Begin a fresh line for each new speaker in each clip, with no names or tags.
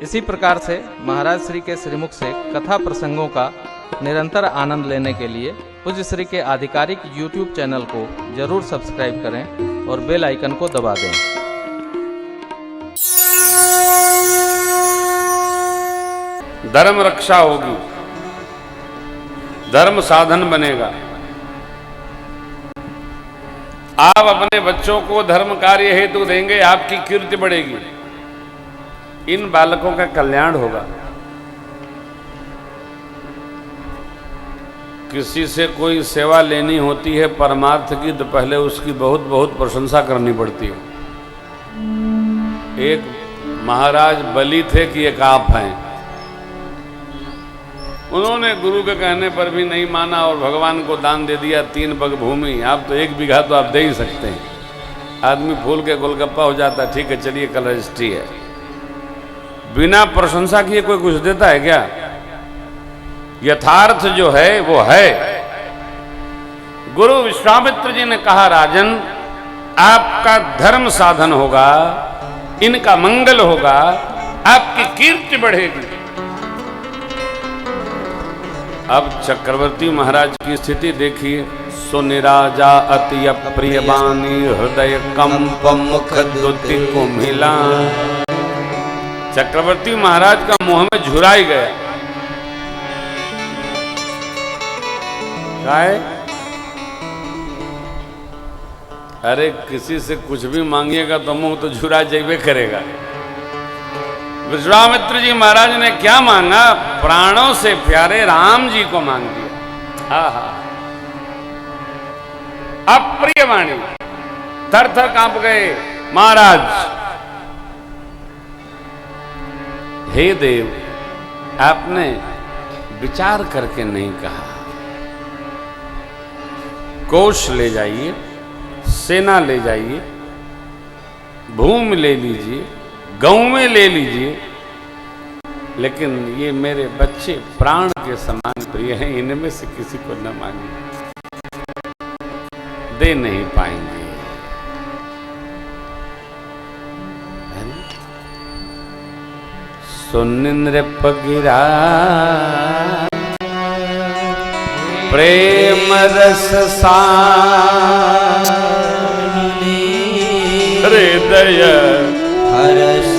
इसी प्रकार से महाराज श्री के श्रीमुख से कथा प्रसंगों का निरंतर आनंद लेने के लिए पूज्य श्री के आधिकारिक YouTube चैनल को जरूर सब्सक्राइब करें और बेल आइकन को दबा दें।
धर्म रक्षा होगी, धर्म साधन बनेगा। आप अपने बच्चों को धर्म कार्य हेतु देंगे, आपकी कीर्ति बढ़ेगी, इन बालकों का कल्याण होगा। किसी से कोई सेवा लेनी होती है परमार्थ की, तो पहले उसकी बहुत बहुत प्रशंसा करनी पड़ती है। एक महाराज बलि थे कि एक आप हैं, उन्होंने गुरु के कहने पर भी नहीं माना और भगवान को दान दे दिया 3 पग भूमि। आप तो 1 बीघा तो आप दे ही सकते हैं। आदमी फूल के गोलगप्पा हो जाता, ठीक है चलिए कल रजिस्ट्री है। बिना प्रशंसा किए कोई कुछ देता है क्या? यथार्थ जो है वो है। गुरु विश्वामित्र जी ने कहा, राजन आपका धर्म साधन होगा, इनका मंगल होगा, आपकी कीर्ति बढ़ेगी। अब चक्रवर्ती महाराज की स्थिति देखिए। सुनिराजा अति अप्रिय बानी, हृदय कंप मुख दुति को मिला। चक्रवर्ती महाराज का मुंह में झुराई गया। क्या है? अरे किसी से कुछ भी मांगिएगा तो मुंह तो झुरा जाइए करेगा। विश्वामित्र जी महाराज ने क्या मांगा? प्राणों से प्यारे राम जी को मांग दिया। आहा, अप्रिय वाणी, थर थर कांप गए महाराज। हे देव, आपने विचार करके नहीं कहा। कोष ले जाइए, सेना ले जाइए, भूमि ले लीजिए, गौवें ले लीजिए, लेकिन ये मेरे बच्चे प्राण के समान प्रिय हैं, इनमें से किसी को न मांगिए, दे नहीं पाएंगे। सुनिंद्र पगिरा प्रेम रस हृदय
हरस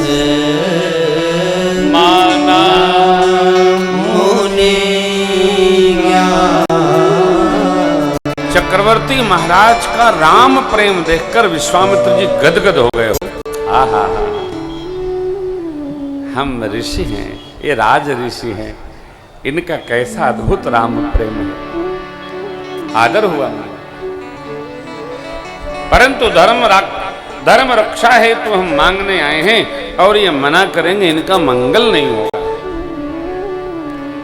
माना
मुनि ज्ञान।
चक्रवर्ती महाराज का राम प्रेम देखकर विश्वामित्र जी गदगद हो गए हो। आहा, हम ऋषि हैं, ये राज ऋषि हैं, इनका कैसा अद्भुत राम प्रेम है। आदर हुआ। परंतु धर्म रक्षा है तो हम मांगने आए हैं और ये मना करेंगे, इनका मंगल नहीं होगा।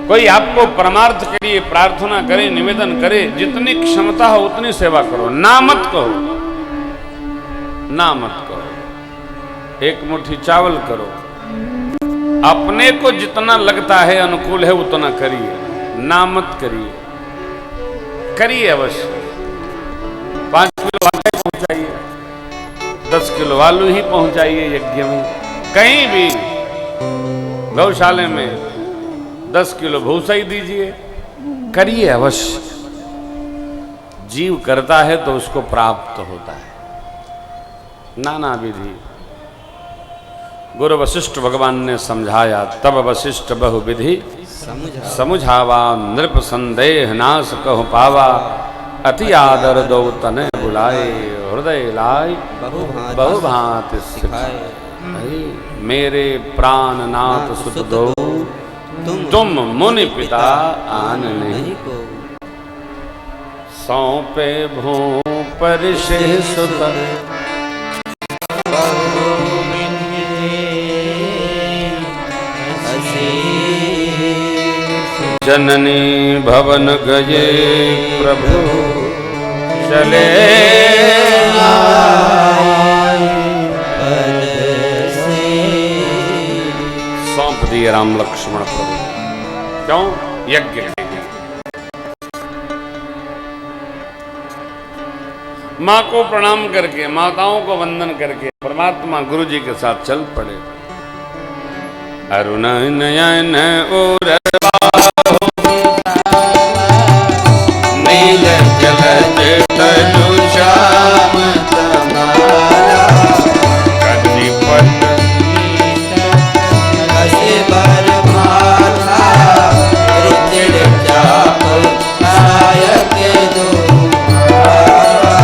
कोई आपको परमार्थ के लिए प्रार्थना करे, निवेदन करे, जितनी क्षमता हो उतनी सेवा करो, ना मत कहो, ना मत कहो। 1 मुट्ठी चावल करो, अपने को जितना लगता है अनुकूल है उतना करिए, ना मत करिए। करिए अवश्य। 5 किलो आटा पहुंचाइए, 10 किलो आलू ही पहुंचाइए यज्ञ में। कहीं भी गौशाले में 10 किलो भूसा ही दीजिए। करिए अवश्य। जीव करता है तो उसको प्राप्त होता है। नाना विधि गुरु वशिष्ठ भगवान ने समझाया, तब वशिष्ठ बहुविधि समुझावा, नृप संदेह नाश कहु पावा, अति आदर दो तने बुलाए, हृदय लाय बहुभांति सिखाए। मेरे प्राणनाथ सुत दो, तुम मुनि पिता आन नहीं को। सौंपे भू परिशे सुत, जननी भवन गए प्रभु चले। सौंप दिए राम लक्ष्मण प्रभु। क्यों? यज्ञ के लिए। माँ को प्रणाम करके, माताओं को वंदन करके परमात्मा गुरु जी के साथ चल पड़े। अरुण नयन और
नील जलज तनु श्याम तुम्हारा
कटिपट
कसे बर माथा रुचिर चाप नायक तुम्हारा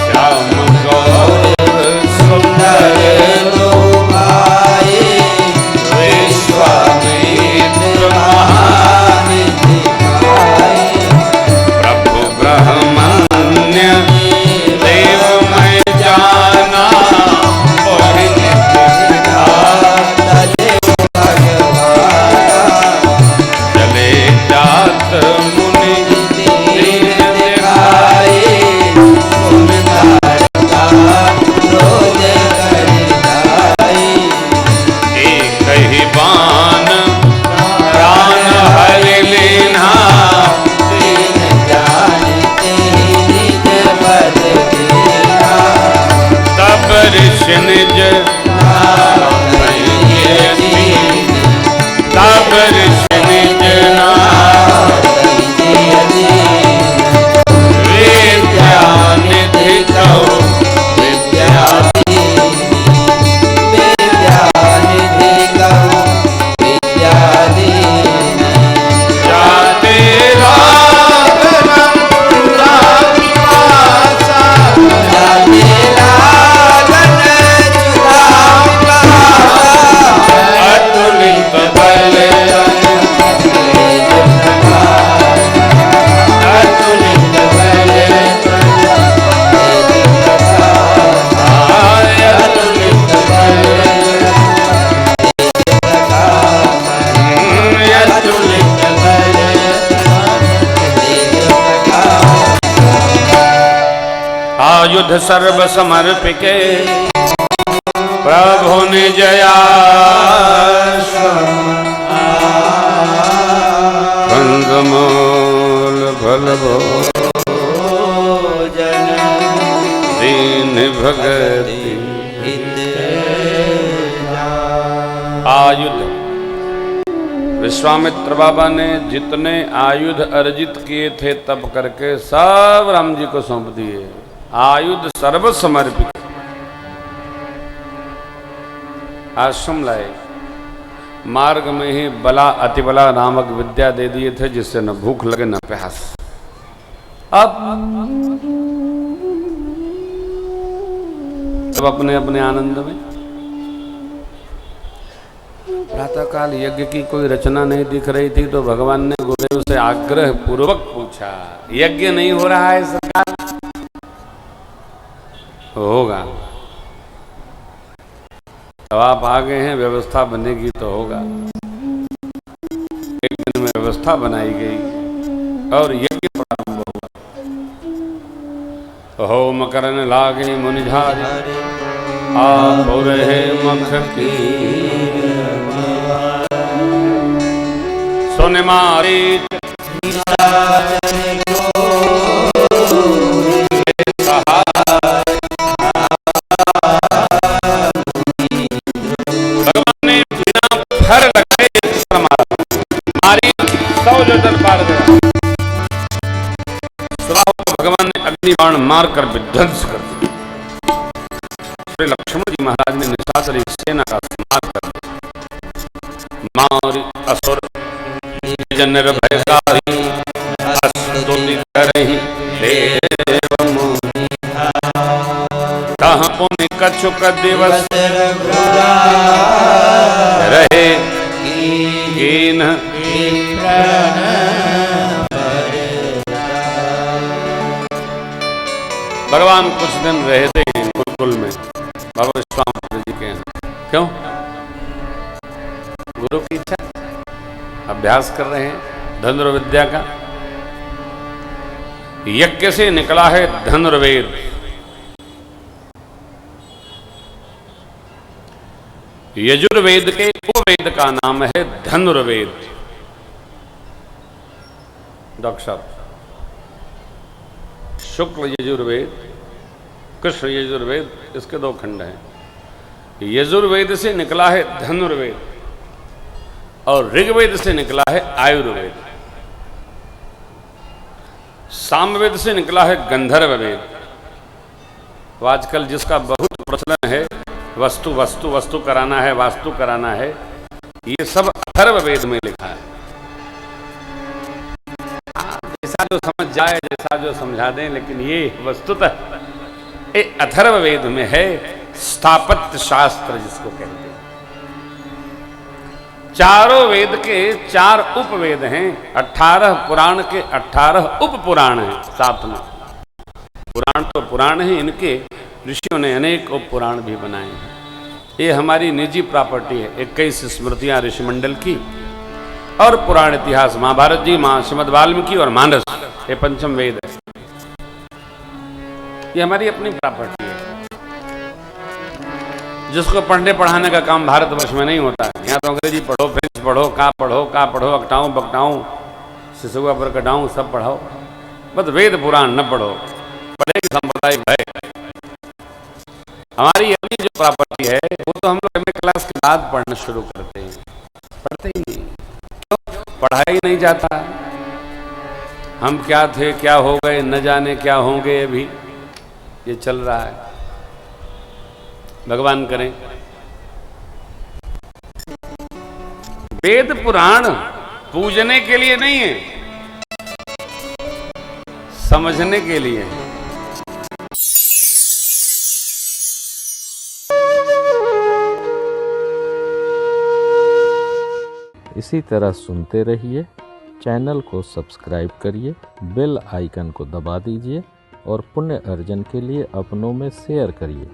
श्याम गौर
सुंदर दो भाई विश्वामित्र महानिधि भाई
प्रभु ब्रह्मण्य देव मैं जाना मोहित चले जात मुनि दीन दिखाए एक ही बाण प्राण हरि लेना तब ऋषि निज तब ऋषि निज विद्यानिधि कहो जाते अतुलित बल अतुलित बल अतुलित बल अतुलित आयुध सर्व समर्पिके प्रभु निजया कंदमूल फल दीन भगति आयुध विश्वामित्र बाबा ने जितने आयुध अर्जित किए थे तब करके सब राम जी को सौंप दिए। आयुध सर्व समर्पित आश्रम लाए। मार्ग में ही बला अतिबला नामक विद्या दे दिए थे जिससे न भूख लगे न प्यास। अब सब अपने अपने आनंद में। प्रातःकाल यज्ञ की कोई रचना नहीं दिख रही थी तो भगवान ने गुरुदेव से आग्रह पूर्वक पूछा, यज्ञ नहीं हो रहा है सरकार? होगा। अब आप आ गए हैं, व्यवस्था बनेगी तो होगा। एक दिन में व्यवस्था बनाई गई और यज्ञ प्रारंभ हुआ। होम करने लागे मुनिझारे आप रहे मख की सुन मारी भगवान ने बिना फर रखे मारी 100 योजन पार गया। भगवान ने अग्निबाण मारकर विध्वंस कर दिया। श्री लक्ष्मण जी महाराज ने निशाचर एक सेना का संहार कर दिया। मारी असुर निर्भयकारी स्तुति करहि देव मुनि कहाँ पुनि कछुक दिवस रहे कीन भगवान कुछ दिन रहे थे गुरुकुल में बाबा विश्वामित्र जी के यहाँ। क्यों? गुरु की इच्छा, अभ्यास कर रहे हैं धनुर्विद्या का। यज्ञ से निकला है धनुर्वेद। यजुर्वेद के उपवेद का नाम है धनुर्वेद। डॉक्टर शुक्ल यजुर्वेद, कृष्ण यजुर्वेद, इसके 2 खंड हैं। यजुर्वेद से निकला है धनुर्वेद। और ऋग्वेद से निकला है आयुर्वेद, सामवेद से निकला है गंधर्व वेद। तो आजकल जिसका बहुत प्रचलन है वस्तु वस्तु वस्तु कराना है, वास्तु कराना है, ये सब अथर्व वेद में लिखा है। जैसा जो समझ जाए, जैसा जो समझा दें, लेकिन ये वस्तुतः ये अथर्व वेद में है, स्थापत्य शास्त्र जिसको कहते हैं। चारों वेद के 4 उपवेद हैं, 18 पुराण के 18 उप पुराण हैं साथ में। पुराण तो पुराण है, इनके ऋषियों ने अनेक उप पुराण भी बनाए हैं। ये हमारी निजी प्रॉपर्टी है, 21 स्मृतियां ऋषिमंडल की और पुराण इतिहास महाभारत जी, श्रीमद् वाल्मीकि और मानस, ये पंचम वेद है। ये हमारी अपनी प्रॉपर्टी है, जिसको पढ़ने पढ़ाने का काम भारतवर्ष में नहीं होता है। यहाँ तो अंग्रेजी पढ़ो, फ्रेंच पढ़ो, का पढ़ो, अकटाऊं बकटाऊं, सिसुआ पर कटाऊं, सब पढ़ाओ, बस वेद पुराण न पढ़ो। पढ़ेगी सांप्रदायिक भय। हमारी अपनी जो प्रॉपर्टी है वो तो हम लोग एमए क्लास के बाद पढ़ना शुरू करते हैं, पढ़ते ही नहीं। क्यों? पढ़ा ही नहीं जाता। हम क्या थे, क्या हो गए, न जाने क्या होंगे, अभी ये चल रहा है। भगवान करें। वेद पुराण पूजने के लिए नहीं है, समझने के लिए है।
इसी तरह सुनते रहिए, चैनल को सब्सक्राइब करिए, बेल आइकन को दबा दीजिए और पुण्य अर्जन के लिए अपनों में शेयर करिए।